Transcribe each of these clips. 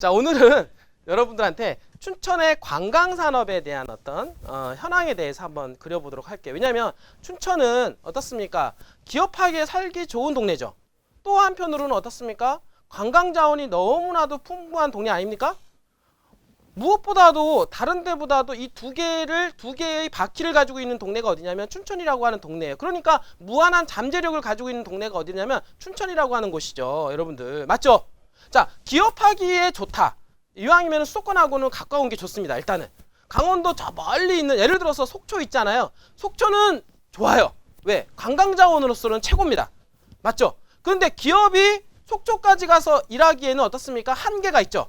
자, 오늘은 여러분들한테 춘천의 관광산업에 대한 어떤 현황에 대해서 한번 그려보도록 할게요. 왜냐하면 춘천은 어떻습니까? 기업하게 살기 좋은 동네죠. 또 한편으로는 어떻습니까? 관광자원이 너무나도 풍부한 동네 아닙니까? 무엇보다도 다른 데보다도 이 두 개의 바퀴를 가지고 있는 동네가 어디냐면 춘천이라고 하는 동네예요. 그러니까 무한한 잠재력을 가지고 있는 동네가 어디냐면 춘천이라고 하는 곳이죠. 여러분들 맞죠? 자, 기업하기에 좋다. 이왕이면 수도권하고는 가까운 게 좋습니다. 일단은 강원도 저 멀리 있는 예를 들어서 속초 있잖아요. 속초는 좋아요. 왜? 관광자원으로서는 최고입니다. 맞죠? 그런데 기업이 속초까지 가서 일하기에는 어떻습니까? 한계가 있죠.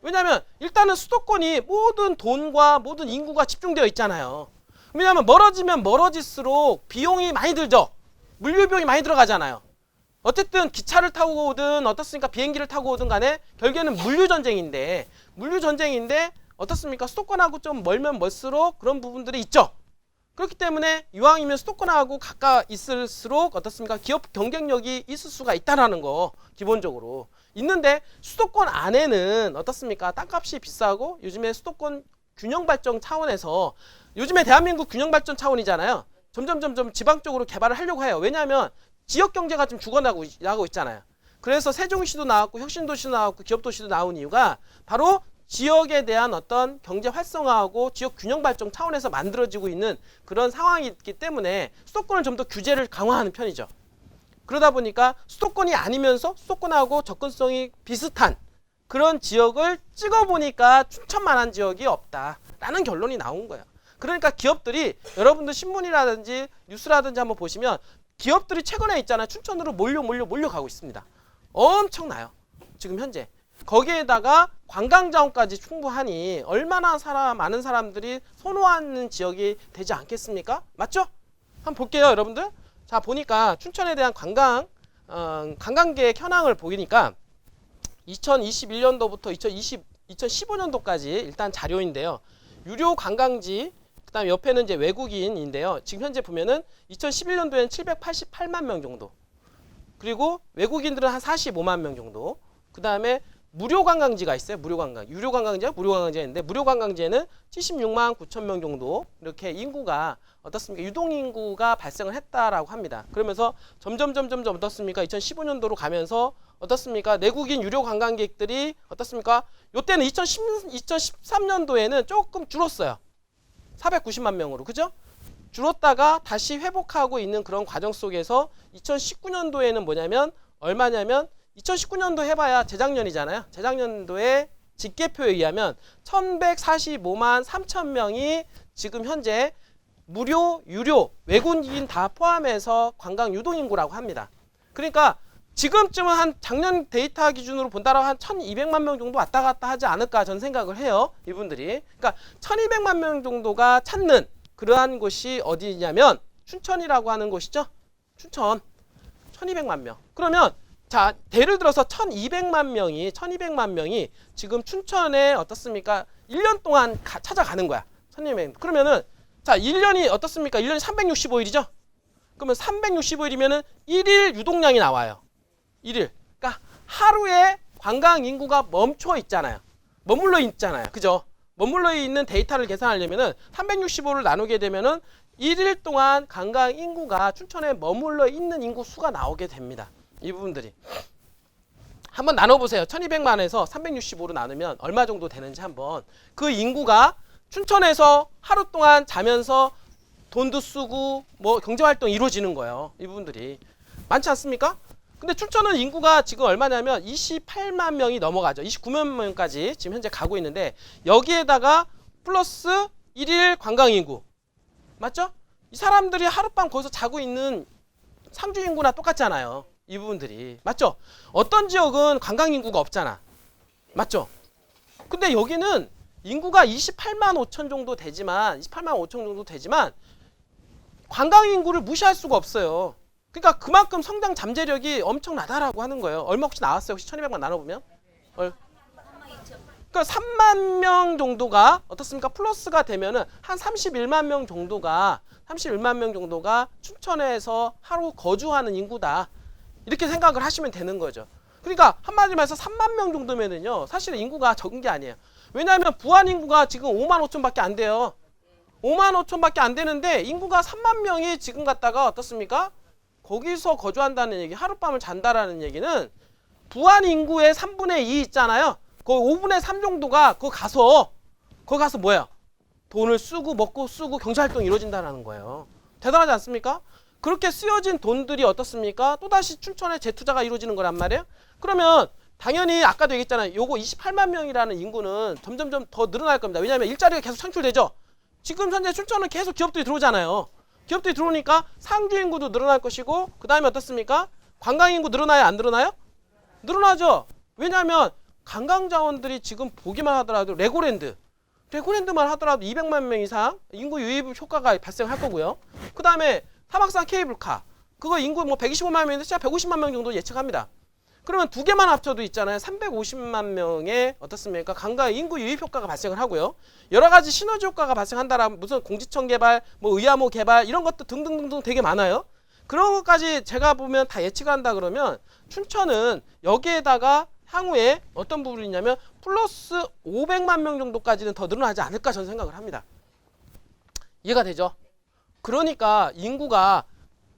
왜냐하면 일단은 수도권이 모든 돈과 모든 인구가 집중되어 있잖아요. 왜냐하면 멀어지면 멀어질수록 비용이 많이 들죠. 물류 비용이 많이 들어가잖아요. 어쨌든 기차를 타고 오든 어떻습니까? 비행기를 타고 오든 간에 결국에는 물류전쟁인데 어떻습니까? 수도권하고 좀 멀면 멀수록 그런 부분들이 있죠. 그렇기 때문에 이왕이면 수도권하고 가까이 있을수록 어떻습니까? 기업 경쟁력이 있을 수가 있다라는 거 기본적으로 있는데 수도권 안에는 어떻습니까? 땅값이 비싸고 요즘에 수도권 균형발전 차원에서 요즘에 대한민국 균형발전 차원이잖아요. 점점 지방 쪽으로 개발을 하려고 해요. 왜냐하면 지역 경제가 좀 죽어나고 있잖아요. 그래서 세종시도 나왔고 혁신도시도 나왔고 기업도시도 나온 이유가 바로 지역에 대한 어떤 경제 활성화하고 지역 균형 발전 차원에서 만들어지고 있는 그런 상황이 있기 때문에 수도권은 좀 더 규제를 강화하는 편이죠. 그러다 보니까 수도권이 아니면서 수도권하고 접근성이 비슷한 그런 지역을 찍어보니까 춘천만한 지역이 없다라는 결론이 나온 거예요. 그러니까 기업들이 여러분들 신문이라든지 뉴스라든지 한번 보시면 기업들이 최근에 있잖아요. 춘천으로 몰려가고 있습니다. 엄청나요. 지금 현재. 거기에다가 관광자원까지 충분하니 얼마나 많은 사람들이 선호하는 지역이 되지 않겠습니까? 맞죠? 한번 볼게요, 여러분들. 자, 보니까 춘천에 대한 관광계획 현황을 보니까 2021년도부터 2015년도까지 일단 자료인데요. 유료 관광지, 그 다음에 옆에는 이제 외국인인데요. 지금 현재 보면은 2011년도에는 788만 명 정도. 그리고 외국인들은 한 45만 명 정도. 그 다음에 무료 관광지가 있어요. 무료 관광. 유료 관광지와 무료 관광지가 있는데 무료 관광지에는 76만 9천 명 정도 이렇게 인구가 어떻습니까? 유동 인구가 발생을 했다라고 합니다. 그러면서 점점 어떻습니까? 2015년도로 가면서 어떻습니까? 내국인 유료 관광객들이 어떻습니까? 요때는 2013년도에는 조금 줄었어요. 490만 명으로. 그죠? 줄었다가 다시 회복하고 있는 그런 과정 속에서 2019년도에는 뭐냐면 얼마냐면 2019년도 해봐야 재작년이잖아요. 재작년도에 집계표에 의하면 1145만 3천 명이 지금 현재 무료, 유료, 외국인 다 포함해서 관광 유동인구라고 합니다. 그러니까 지금쯤은 한 작년 데이터 기준으로 본다라고 한 1200만 명 정도 왔다 갔다 하지 않을까 전 생각을 해요. 이분들이. 그러니까 1200만 명 정도가 찾는 그러한 곳이 어디냐면 춘천이라고 하는 곳이죠. 춘천. 1200만 명. 그러면 자, 예를 들어서 1200만 명이 지금 춘천에 어떻습니까? 1년 동안 찾아가는 거야. 1200. 그러면은 자, 1년이 어떻습니까? 1년이 365일이죠? 그러면 365일이면은 1일 유동량이 나와요. 1일. 그러니까 하루에 관광 인구가 멈춰 있잖아요. 머물러 있잖아요. 그죠? 머물러 있는 데이터를 계산하려면은 365를 나누게 되면은 1일 동안 관광 인구가 춘천에 머물러 있는 인구 수가 나오게 됩니다. 이 부분들이 한번 나눠보세요. 1200만에서 365로 나누면 얼마 정도 되는지 한번. 그 인구가 춘천에서 하루 동안 자면서 돈도 쓰고 뭐 경제활동 이루어지는 거예요. 이 부분들이 많지 않습니까? 근데 춘천은 인구가 지금 얼마냐면 28만 명이 넘어가죠. 29만 명까지 지금 현재 가고 있는데 여기에다가 플러스 1일 관광인구 맞죠? 이 사람들이 하룻밤 거기서 자고 있는 상주 인구나 똑같잖아요. 이 부분들이 맞죠? 어떤 지역은 관광 인구가 없잖아. 맞죠? 근데 여기는 인구가 28만 5천 정도 되지만 관광 인구를 무시할 수가 없어요. 그러니까 그만큼 성장 잠재력이 엄청나다라고 하는 거예요. 얼마 혹시 나왔어요? 혹시 1200만 나눠보면? 그러니까 3만 명 정도가 어떻습니까? 플러스가 되면은 한 31만 명 정도가 춘천에서 하루 거주하는 인구다. 이렇게 생각을 하시면 되는 거죠. 그러니까 한마디로 해서 3만 명 정도면은요 사실 인구가 적은 게 아니에요. 왜냐하면 부안 인구가 지금 5만 5천밖에 안 돼요. 5만 5천밖에 안 되는데 인구가 3만 명이 지금 갔다가 어떻습니까? 거기서 거주한다는 얘기, 하룻밤을 잔다라는 얘기는 부안 인구의 3분의 2 있잖아요. 거의 5분의 3 정도가 거기 가서 뭐야? 돈을 쓰고 먹고 쓰고 경제활동이 이루어진다는 거예요. 대단하지 않습니까? 그렇게 쓰여진 돈들이 어떻습니까? 또다시 춘천에 재투자가 이루어지는 거란 말이에요. 그러면 당연히 아까도 얘기했잖아요. 요거 28만 명이라는 인구는 점점점 더 늘어날 겁니다. 왜냐하면 일자리가 계속 창출되죠. 지금 현재 춘천은 계속 기업들이 들어오잖아요. 기업들이 들어오니까 상주 인구도 늘어날 것이고 그 다음에 어떻습니까? 관광 인구 늘어나요? 안 늘어나요? 늘어나죠. 왜냐하면 관광 자원들이 지금 보기만 하더라도 레고랜드만 하더라도 200만 명 이상 인구 유입 효과가 발생할 거고요. 그 다음에 사막산 케이블카 그거 인구 뭐 125만 명인데 진짜 150만 명 정도 예측합니다. 그러면 두 개만 합쳐도 있잖아요. 350만 명의 어떻습니까? 관광 인구 유입 효과가 발생을 하고요. 여러 가지 시너지 효과가 발생한다라면 무슨 공지청 개발, 뭐 의암호 개발 이런 것도 등등등등 되게 많아요. 그런 것까지 제가 보면 다 예측을 한다 그러면 춘천은 여기에다가 향후에 어떤 부분이 있냐면 플러스 500만 명 정도까지는 더 늘어나지 않을까 저는 생각을 합니다. 이해가 되죠? 그러니까 인구가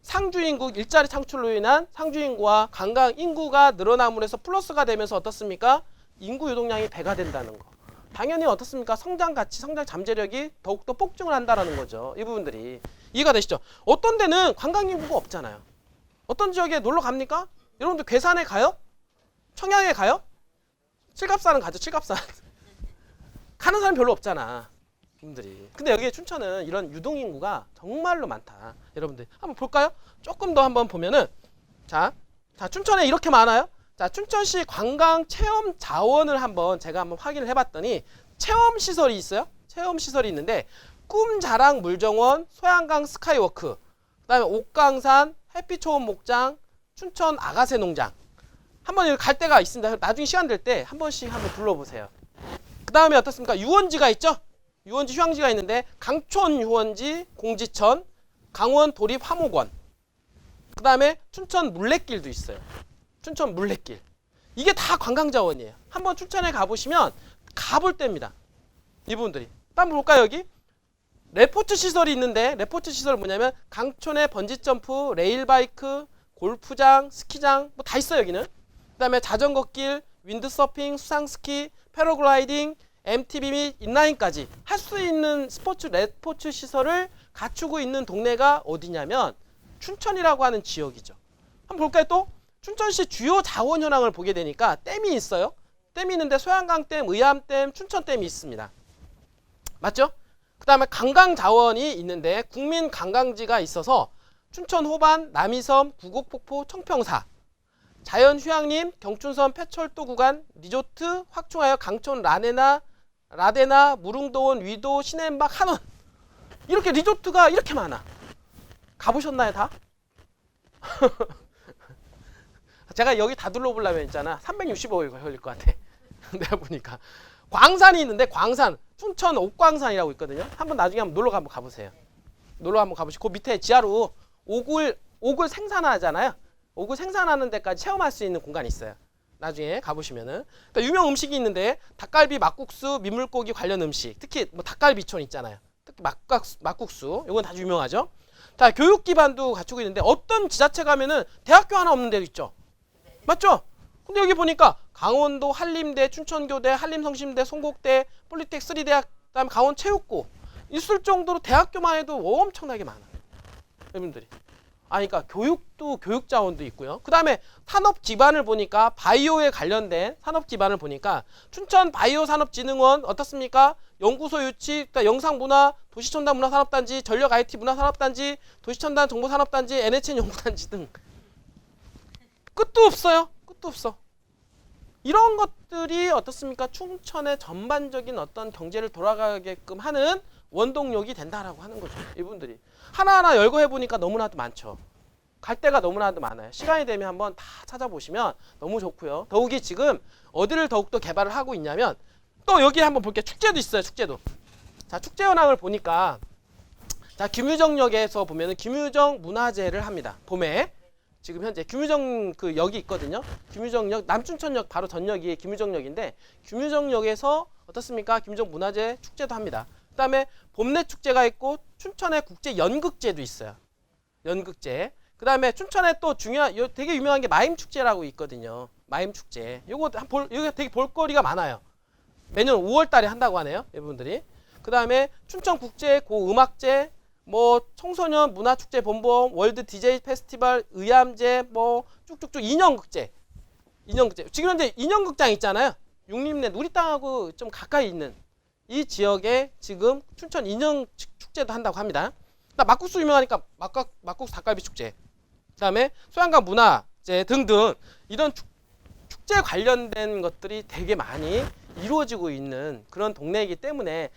상주 인구 일자리 창출로 인한 상주 인구와 관광 인구가 늘어남으로 해서 플러스가 되면서 어떻습니까? 인구 유동량이 배가 된다는 거. 당연히 어떻습니까? 성장 가치, 성장 잠재력이 더욱더 폭증을 한다는 거죠. 이 부분들이. 이해가 되시죠? 어떤 데는 관광 인구가 없잖아요. 어떤 지역에 놀러 갑니까? 여러분들 괴산에 가요? 청양에 가요? 칠갑산은 가죠. 칠갑산. 가는 사람 별로 없잖아. 분들이. 근데 여기에 춘천은 이런 유동인구가 정말로 많다. 여러분들 한번 볼까요? 조금 더 한번 보면은 자 춘천에 이렇게 많아요. 자 춘천시 관광 체험 자원을 제가 한번 확인을 해봤더니 체험 시설이 있어요. 체험 시설이 있는데 꿈자랑 물정원, 소양강 스카이워크, 그다음에 옥강산, 햇빛초원 목장, 춘천 아가새 농장. 한번 여기 갈 데가 있습니다. 나중에 시간 될 때 한 번씩 한번 둘러보세요. 그 다음에 어떻습니까? 유원지가 있죠? 유원지 휴양지가 있는데 강촌 유원지, 공지천, 강원 도립 화목원, 그 다음에 춘천 물레길도 있어요. 춘천 물레길. 이게 다 관광자원이에요. 한번 춘천에 가보시면 가볼 때입니다. 이 부분들이. 한번 볼까요 여기? 레포츠 시설이 있는데 레포츠 시설 뭐냐면 강촌에 번지점프, 레일바이크, 골프장, 스키장 뭐 다 있어요 여기는. 그 다음에 자전거길, 윈드서핑, 수상스키, 패러글라이딩, MTB 및 인라인까지 할 수 있는 스포츠 레포츠 시설을 갖추고 있는 동네가 어디냐면 춘천이라고 하는 지역이죠. 한번 볼까요 또? 춘천시 주요 자원 현황을 보게 되니까 댐이 있어요. 댐이 있는데 소양강댐, 의암댐, 춘천댐이 있습니다. 맞죠? 그 다음에 관광자원이 있는데 국민관광지가 있어서 춘천 호반, 남이섬, 구곡폭포, 청평사, 자연휴양림, 경춘선 폐철도 구간, 리조트, 확충하여 강촌 라데나, 무릉도원, 위도, 시내음박, 한원. 이렇게 리조트가 이렇게 많아. 가보셨나요 다? 제가 여기 다 둘러보려면 있잖아 365일 걸릴 것 같아. 내가 보니까 광산이 있는데 광산 춘천 옥광산이라고 있거든요. 한번 나중에 한번 놀러 한번 가보세요. 놀러 한번 가보시고 그 밑에 지하로 옥을 생산하잖아요. 옥을 생산하는 데까지 체험할 수 있는 공간이 있어요. 나중에 가보시면은. 그러니까 유명 음식이 있는데 닭갈비, 막국수, 민물고기 관련 음식, 특히 뭐 닭갈비촌 있잖아요. 특히 막국수, 이건 다 유명하죠. 자, 교육 기반도 갖추고 있는데 어떤 지자체 가면은 대학교 하나 없는 데도 있죠. 맞죠? 근데 여기 보니까 강원도 한림대, 춘천교대, 한림성심대, 송곡대, 폴리텍 3대학, 그다음에 강원체육고 있을 정도로 대학교만 해도 엄청나게 많아요. 여러분들이. 그러니까 교육도 교육 자원도 있고요. 그 다음에 산업 기반을 보니까 바이오에 관련된 산업 기반을 보니까 춘천 바이오산업진흥원 어떻습니까? 연구소 유치, 그러니까 영상문화, 도시첨단 문화산업단지, 전력 IT 문화산업단지, 도시첨단 정보산업단지, NHN 연구단지 등 끝도 없어요. 끝도 없어. 이런 것들이 어떻습니까? 춘천의 전반적인 어떤 경제를 돌아가게끔 하는 원동력이 된다라고 하는 거죠. 이분들이 하나하나 열거 해보니까 너무나도 많죠. 갈 데가 너무나도 많아요. 시간이 되면 한번 다 찾아보시면 너무 좋고요. 더욱이 지금 어디를 더욱더 개발을 하고 있냐면 또 여기 한번 볼게요. 축제도 있어요. 축제도. 자, 축제 현황을 보니까 자, 김유정역에서 보면은 김유정 문화제를 합니다. 봄에 지금 현재 김유정 그 역이 있거든요. 김유정역, 남춘천역 바로 전역이 김유정역인데 김유정역에서 어떻습니까? 김유정 문화재 축제도 합니다. 그다음에 봄내 축제가 있고 춘천에 국제 연극제도 있어요. 연극제. 그다음에 춘천에 또 중요한 되게 유명한 게 마임 축제라고 있거든요. 마임 축제. 요거 되게 볼거리가 많아요. 매년 5월 달에 한다고 하네요. 여러분들이. 그다음에 춘천 국제 고음악제, 뭐 청소년 문화축제 본범, 월드 DJ 페스티벌, 의암제, 뭐 쭉쭉쭉 인형극제. 지금 현재 인형극장 있잖아요. 육림내 누리 땅하고 좀 가까이 있는 이 지역에 지금 춘천 인형 축제도 한다고 합니다. 막국수 유명하니까 막국수 닭갈비 축제. 그다음에 소양강 문화제 등등 이런 축제 관련된 것들이 되게 많이 이루어지고 있는 그런 동네이기 때문에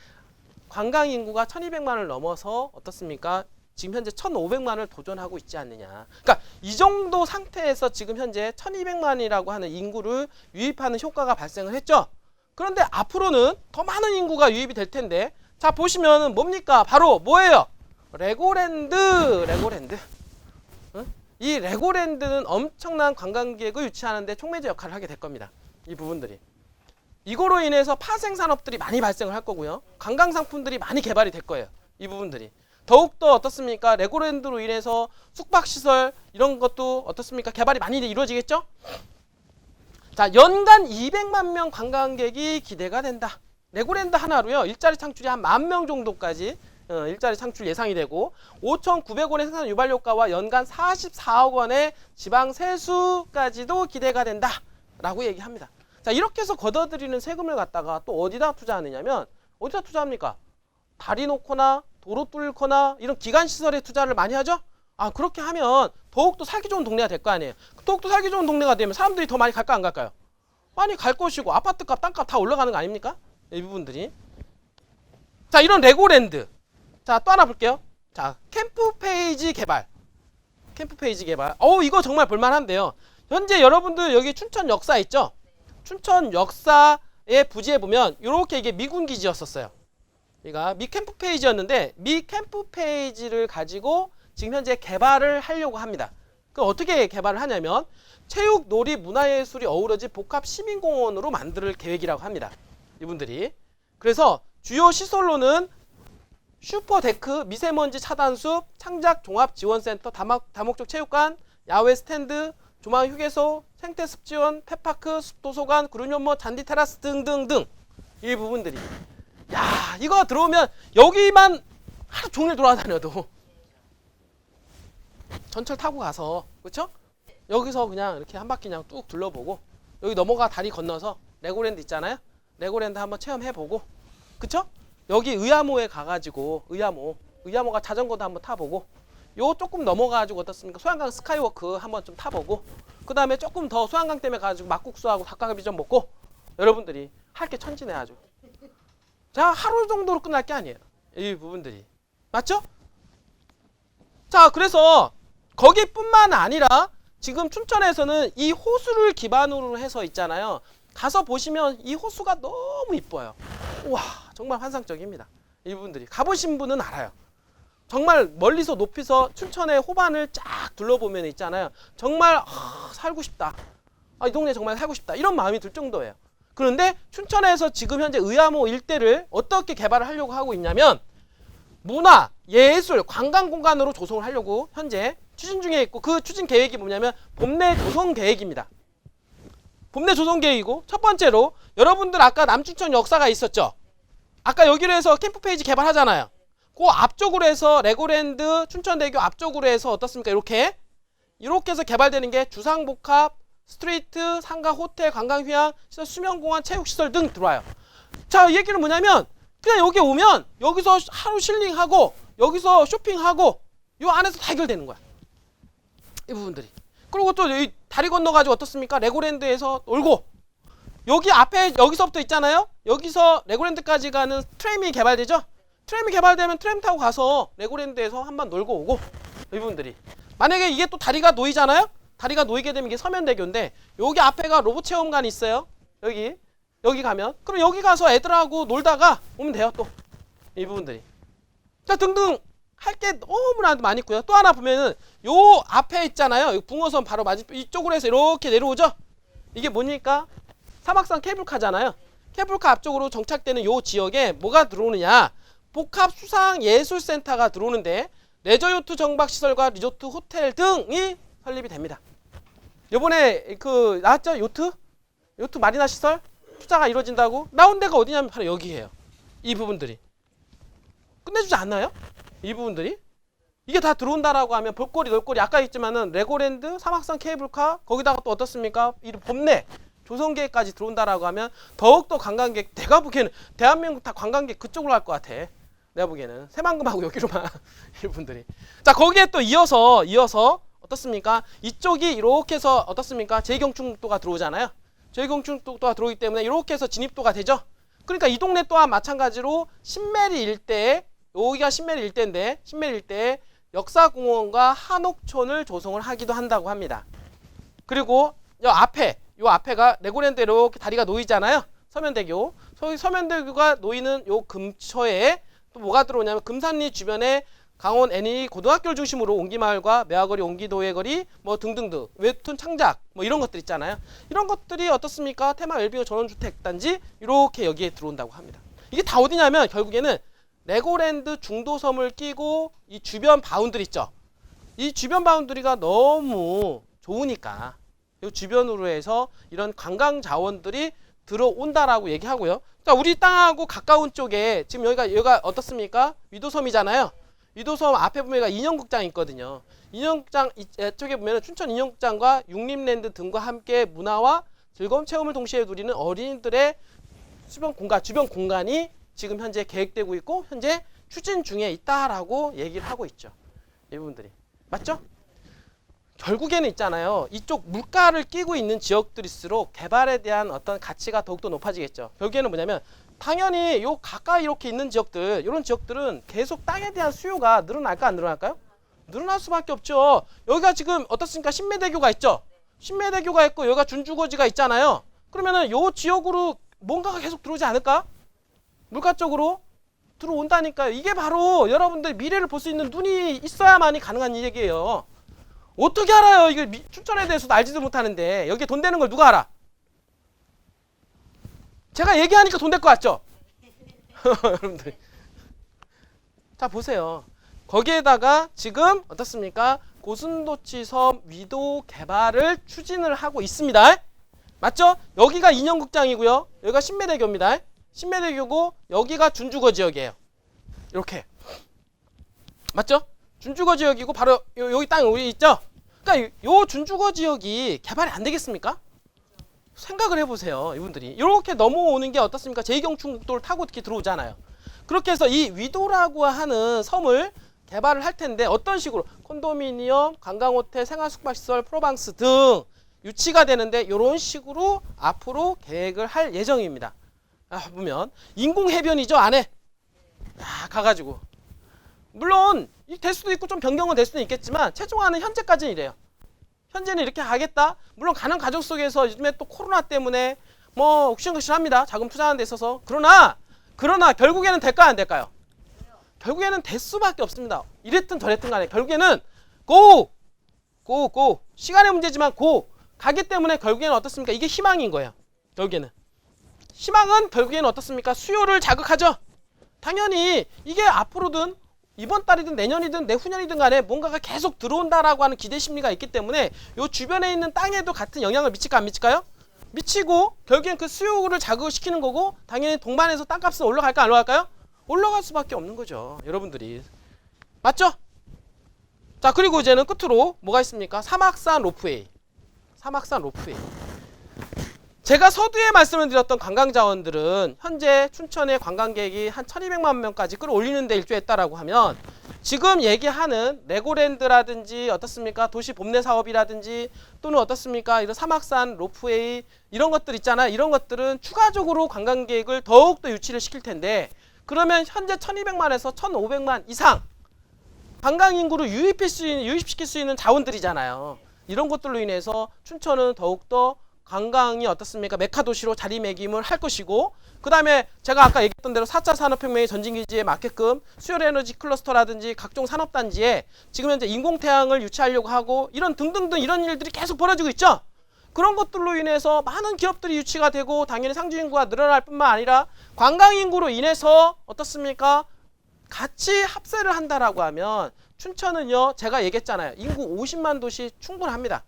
관광 인구가 1200만을 넘어서 어떻습니까? 지금 현재 1500만을 도전하고 있지 않느냐. 그러니까 이 정도 상태에서 지금 현재 1200만이라고 하는 인구를 유입하는 효과가 발생을 했죠. 그런데 앞으로는 더 많은 인구가 유입이 될 텐데 자 보시면은 뭡니까? 바로 뭐예요? 레고랜드. 응? 이 레고랜드는 엄청난 관광객을 유치하는데 촉매제 역할을 하게 될 겁니다. 이 부분들이. 이거로 인해서 파생 산업들이 많이 발생을 할 거고요. 관광 상품들이 많이 개발이 될 거예요. 이 부분들이. 더욱더 어떻습니까? 레고랜드로 인해서 숙박시설 이런 것도 어떻습니까? 개발이 많이 이루어지겠죠? 자, 연간 200만 명 관광객이 기대가 된다. 레고랜드 하나로요. 일자리 창출이 한 10,000명 정도까지 일자리 창출 예상이 되고 5,900원의 생산 유발 효과와 연간 44억 원의 지방 세수까지도 기대가 된다라고 얘기합니다. 자, 이렇게 해서 걷어들이는 세금을 갖다가 또 어디다 투자하느냐면 어디다 투자합니까? 다리 놓거나 도로 뚫거나 이런 기간시설에 투자를 많이 하죠? 아, 그렇게 하면 더욱더 살기 좋은 동네가 될 거 아니에요. 더욱더 살기 좋은 동네가 되면 사람들이 더 많이 갈까 안 갈까요? 많이 갈 것이고 아파트값, 땅값 다 올라가는 거 아닙니까? 이 부분들이. 자, 이런 레고랜드. 자, 또 하나 볼게요. 자, 캠프 페이지 개발. 이거 정말 볼만한데요. 현재 여러분들 여기 춘천 역사 있죠? 춘천 역사의 부지에 보면 이렇게 이게 미군 기지였었어요. 그러니까 미 캠프 페이지였는데 미 캠프 페이지를 가지고 지금 현재 개발을 하려고 합니다. 그 어떻게 개발을 하냐면 체육, 놀이, 문화예술이 어우러진 복합 시민공원으로 만들 계획이라고 합니다. 이분들이. 그래서 주요 시설로는 슈퍼데크, 미세먼지 차단숲, 창작 종합지원센터, 다목적 체육관, 야외 스탠드, 조망 휴게소, 생태 습지원, 펫파크, 숲도서관, 구름연못, 잔디 테라스 등등등 이 부분들이. 야, 이거 들어오면 여기만 하루 종일 돌아다녀도 전철 타고 가서 그렇죠? 여기서 그냥 이렇게 한 바퀴 그냥 뚝 둘러보고 여기 넘어가 다리 건너서 레고랜드 있잖아요. 레고랜드 한번 체험해보고 그쵸? 여기 의암호에 가가지고 의암호가 자전거도 한번 타보고 요 조금 넘어가가지고 어떻습니까? 소양강 스카이워크 한번 좀 타보고 그 다음에 조금 더 소양강 때문에 가가지고 막국수하고 닭갈비 좀 먹고 여러분들이 할 게 천지네 아주. 자, 하루 정도로 끝날 게 아니에요. 이 부분들이. 맞죠? 자, 그래서 거기뿐만 아니라 지금 춘천에서는 이 호수를 기반으로 해서 있잖아요. 가서 보시면 이 호수가 너무 이뻐요. 우와, 정말 환상적입니다. 이 부분들이. 가보신 분은 알아요. 정말 멀리서 높이서 춘천의 호반을 쫙 둘러보면 있잖아요. 정말 살고 싶다. 이 동네 정말 살고 싶다. 이런 마음이 들 정도예요. 그런데 춘천에서 지금 현재 의암호 일대를 어떻게 개발을 하려고 하고 있냐면 문화, 예술, 관광 공간으로 조성을 하려고 현재 추진 중에 있고 그 추진 계획이 뭐냐면 봄내 조성 계획입니다. 봄내 조성 계획이고 첫 번째로 여러분들 아까 남춘천 역사가 있었죠. 아까 여기로 해서 캠프 페이지 개발하잖아요. 그 앞쪽으로 해서 레고랜드 춘천대교 앞쪽으로 해서 어떻습니까? 이렇게 해서 개발되는 게 주상복합, 스트리트, 상가, 호텔, 관광휴양, 시설, 수면공원, 체육시설 등 들어와요. 자, 이 얘기는 뭐냐면 그냥 여기 오면 여기서 하루 힐링하고 여기서 쇼핑하고 요 안에서 다 해결되는 거야. 이 부분들이. 그리고 또 이 다리 건너가지고 어떻습니까? 레고랜드에서 놀고 여기 앞에 여기서부터 있잖아요. 여기서 레고랜드까지 가는 트램이 개발되죠. 트램이 개발되면 트램 타고 가서 레고랜드에서 한번 놀고 오고 이 부분들이. 만약에 이게 또 다리가 놓이잖아요. 다리가 놓이게 되면 이게 서면대교인데 여기 앞에가 로봇 체험관이 있어요. 여기 가면 그럼 여기 가서 애들하고 놀다가 오면 돼요. 또 이 부분들이. 자, 등등 할 게 너무나 많이 있고요. 또 하나 보면은 요 앞에 있잖아요. 요 붕어섬 바로 맞은 이쪽으로 해서 이렇게 내려오죠. 이게 뭡니까? 사막산 케이블카잖아요. 케이블카 앞쪽으로 정착되는 요 지역에 뭐가 들어오느냐? 복합수상예술센터가 들어오는데 레저요트 정박시설과 리조트 호텔 등이 설립이 됩니다. 요번에 그 나왔죠? 요트 마리나 시설 투자가 이루어진다고 나온 데가 어디냐면 바로 여기예요. 이 부분들이 끝내주지 않나요? 이 부분들이 이게 다 들어온다라고 하면 볼거리 놀거리 아까 있지만은 레고랜드 사막산 케이블카 거기다가 또 어떻습니까? 이 봄내 조성계획까지 들어온다라고 하면 더욱더 관광객 내가 보기에는 대한민국 다 관광객 그쪽으로 갈 것 같아. 내가 보기에는 새만금하고 여기로만 이분들이 자 거기에 또 이어서 어떻습니까? 이쪽이 이렇게 해서 어떻습니까? 제2경축도가 들어오잖아요. 제2경축도가 들어오기 때문에 이렇게 해서 진입도가 되죠. 그러니까 이 동네 또한 마찬가지로 신메리 일대에 여기가 신메리 일대인데 신메리 일대에 역사공원과 한옥촌을 조성을 하기도 한다고 합니다. 그리고 요 앞에가 레고랜드 이렇게 다리가 놓이잖아요. 서면대교. 서면대교가 놓이는 요 근처에 또 뭐가 들어오냐면 금산리 주변에 강원 NE 고등학교를 중심으로 옹기마을과 매화거리, 옹기도예거리 뭐 등등등 웹툰 창작 뭐 이런 것들 있잖아요. 이런 것들이 어떻습니까? 테마 웰빙 전원주택단지 이렇게 여기에 들어온다고 합니다. 이게 다 어디냐면 결국에는 레고랜드 중도섬을 끼고 이 주변 바운드리 있죠. 이 주변 바운드리가 너무 좋으니까 이 주변으로 해서 이런 관광 자원들이 들어온다라고 얘기하고요. 자, 우리 땅하고 가까운 쪽에 지금 여기가 어떻습니까? 위도섬이잖아요. 위도섬 앞에 보면 인형극장이 있거든요. 인형극장 이쪽에 보면 춘천 인형극장과 육림랜드 등과 함께 문화와 즐거운 체험을 동시에 누리는 어린이들의 주변 공간이 지금 현재 계획되고 있고 현재 추진 중에 있다라고 얘기를 하고 있죠. 이 부분들이 맞죠? 결국에는 있잖아요. 이쪽 물가를 끼고 있는 지역들일수록 개발에 대한 어떤 가치가 더욱더 높아지겠죠. 결국에는 뭐냐면 당연히 요 가까이 이렇게 있는 지역들 이런 지역들은 계속 땅에 대한 수요가 늘어날까 안 늘어날까요? 늘어날 수밖에 없죠. 여기가 지금 어떻습니까? 신매대교가 있죠. 신매대교가 있고 여기가 준주거지가 있잖아요. 그러면은 요 지역으로 뭔가가 계속 들어오지 않을까? 물가 쪽으로 들어온다니까요. 이게 바로 여러분들 미래를 볼 수 있는 눈이 있어야만이 가능한 얘기예요. 어떻게 알아요? 이거 춘천에 대해서도 알지도 못하는데 여기에 돈 되는 걸 누가 알아? 제가 얘기하니까 돈 될 것 같죠? 여러분들 자 보세요. 거기에다가 지금 어떻습니까? 고슴도치섬 위도 개발을 추진을 하고 있습니다. 맞죠? 여기가 인형극장이고요. 여기가 신매대교입니다. 신매대교고 여기가 준주거 지역이에요. 이렇게 맞죠? 준주거 지역이고 바로 여기 땅 여기 있죠? 그러니까 요 준주거 지역이 개발이 안 되겠습니까? 생각을 해보세요. 이분들이 이렇게 넘어오는 게 어떻습니까? 제2경축국도를 타고 이렇게 들어오잖아요. 그렇게 해서 이 위도라고 하는 섬을 개발을 할 텐데 어떤 식으로 콘도미니엄, 관광호텔, 생활숙박시설, 프로방스 등 유치가 되는데 이런 식으로 앞으로 계획을 할 예정입니다. 보면 인공해변이죠. 안에 가가지고 물론 될 수도 있고 좀 변경은 될 수도 있겠지만 최종화는 현재까지는 이래요. 현재는 이렇게 가겠다. 물론 가는 과정 속에서 요즘에 또 코로나 때문에 뭐 욱신욱신합니다. 자금 투자하는 데 있어서 그러나 결국에는 될까요 안 될까요? 결국에는 될 수밖에 없습니다. 이랬든 저랬든 간에 결국에는 고 시간의 문제지만 고 가기 때문에 결국에는 어떻습니까? 이게 희망인 거예요. 결국에는 희망은 결국에는 어떻습니까? 수요를 자극하죠. 당연히 이게 앞으로든 이번 달이든 내년이든 내후년이든 간에 뭔가가 계속 들어온다라고 하는 기대 심리가 있기 때문에 요 주변에 있는 땅에도 같은 영향을 미칠까 안 미칠까요? 미치고 결국엔 그 수요를 자극을 시키는 거고 당연히 동반해서 땅값은 올라갈까 안 올라갈까요? 올라갈 수밖에 없는 거죠. 여러분들이 맞죠? 자 그리고 이제는 끝으로 뭐가 있습니까? 사막산 로프웨이. 제가 서두에 말씀을 드렸던 관광자원들은 현재 춘천의 관광객이 한 1200만 명까지 끌어올리는 데 일조했다라고 하면 지금 얘기하는 레고랜드라든지 어떻습니까? 도시 봄내 사업이라든지 또는 어떻습니까? 이런 사막산 로프웨이 이런 것들 있잖아요. 이런 것들은 추가적으로 관광객을 더욱더 유치를 시킬 텐데 그러면 현재 1200만에서 1500만 이상 관광인구를 유입시킬 수 있는 자원들이잖아요. 이런 것들로 인해서 춘천은 더욱더 관광이 어떻습니까? 메카 도시로 자리매김을 할 것이고, 그 다음에 제가 아까 얘기했던 대로 4차 산업혁명의 전진기지에 맞게끔 수열 에너지 클러스터라든지 각종 산업단지에 지금 현재 인공태양을 유치하려고 하고 이런 등등등 이런 일들이 계속 벌어지고 있죠. 그런 것들로 인해서 많은 기업들이 유치가 되고 당연히 상주 인구가 늘어날 뿐만 아니라 관광 인구로 인해서 어떻습니까? 같이 합세를 한다라고 하면 춘천은요, 제가 얘기했잖아요. 인구 50만 도시 충분합니다.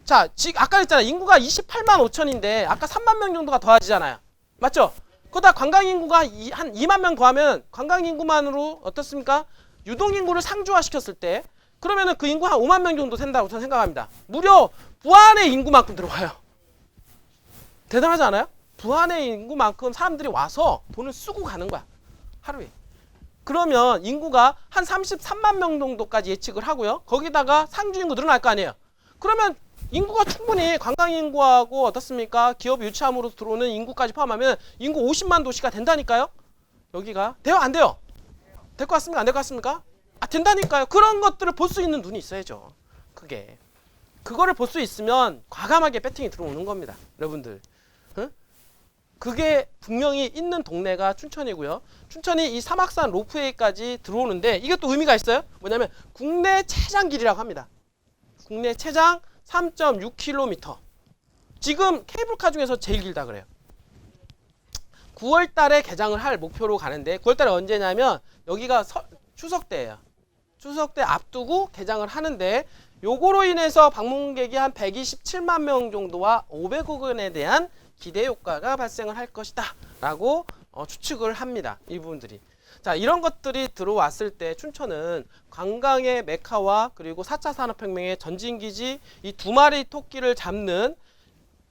자, 지금 아까 했잖아요. 인구가 28만 5천인데 아까 3만 명 정도가 더해지잖아요. 맞죠? 그러다 관광 인구가 한 2만 명 더하면 관광 인구만으로 어떻습니까? 유동 인구를 상주화 시켰을 때 그러면은 그 인구 한 5만 명 정도 된다고 저는 생각합니다. 무려 부안의 인구만큼 들어와요. 대단하지 않아요? 부안의 인구만큼 사람들이 와서 돈을 쓰고 가는 거야. 하루에. 그러면 인구가 한 33만 명 정도까지 예측을 하고요. 거기다가 상주 인구 늘어날 거 아니에요. 그러면 인구가 충분히 관광 인구하고 어떻습니까? 기업 유치함으로 들어오는 인구까지 포함하면 인구 50만 도시가 된다니까요. 여기가 돼요? 안 돼요? 될 것 같습니까? 안 될 것 같습니까? 아, 된다니까요. 그런 것들을 볼 수 있는 눈이 있어야죠. 그거를 볼 수 있으면 과감하게 배팅이 들어오는 겁니다. 여러분들. 응? 그게 분명히 있는 동네가 춘천이고요. 춘천이 이 사막산 로프웨이까지 들어오는데 이게 또 의미가 있어요. 뭐냐면 국내 최장길이라고 합니다. 국내 최장 3.6km. 지금 케이블카 중에서 제일 길다 그래요. 9월 달에 개장을 할 목표로 가는데 9월 달에 언제냐면 여기가 추석 때예요. 추석 때 앞두고 개장을 하는데 요거로 인해서 방문객이 한 127만 명 정도와 500억 원에 대한 기대 효과가 발생을 할 것이다 라고 추측을 합니다. 이 부분들이. 자, 이런 것들이 들어왔을 때 춘천은 관광의 메카와 그리고 4차 산업혁명의 전진기지 이 두 마리 토끼를 잡는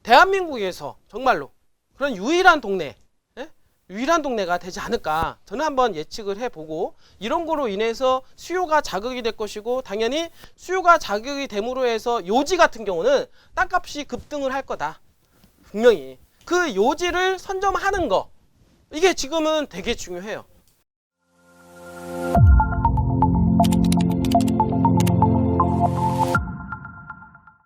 대한민국에서 정말로 그런 유일한 동네, 유일한 동네가 되지 않을까 저는 한번 예측을 해보고 이런 거로 인해서 수요가 자극이 될 것이고 당연히 수요가 자극이 됨으로 해서 요지 같은 경우는 땅값이 급등을 할 거다. 분명히 그 요지를 선점하는 거 이게 지금은 되게 중요해요.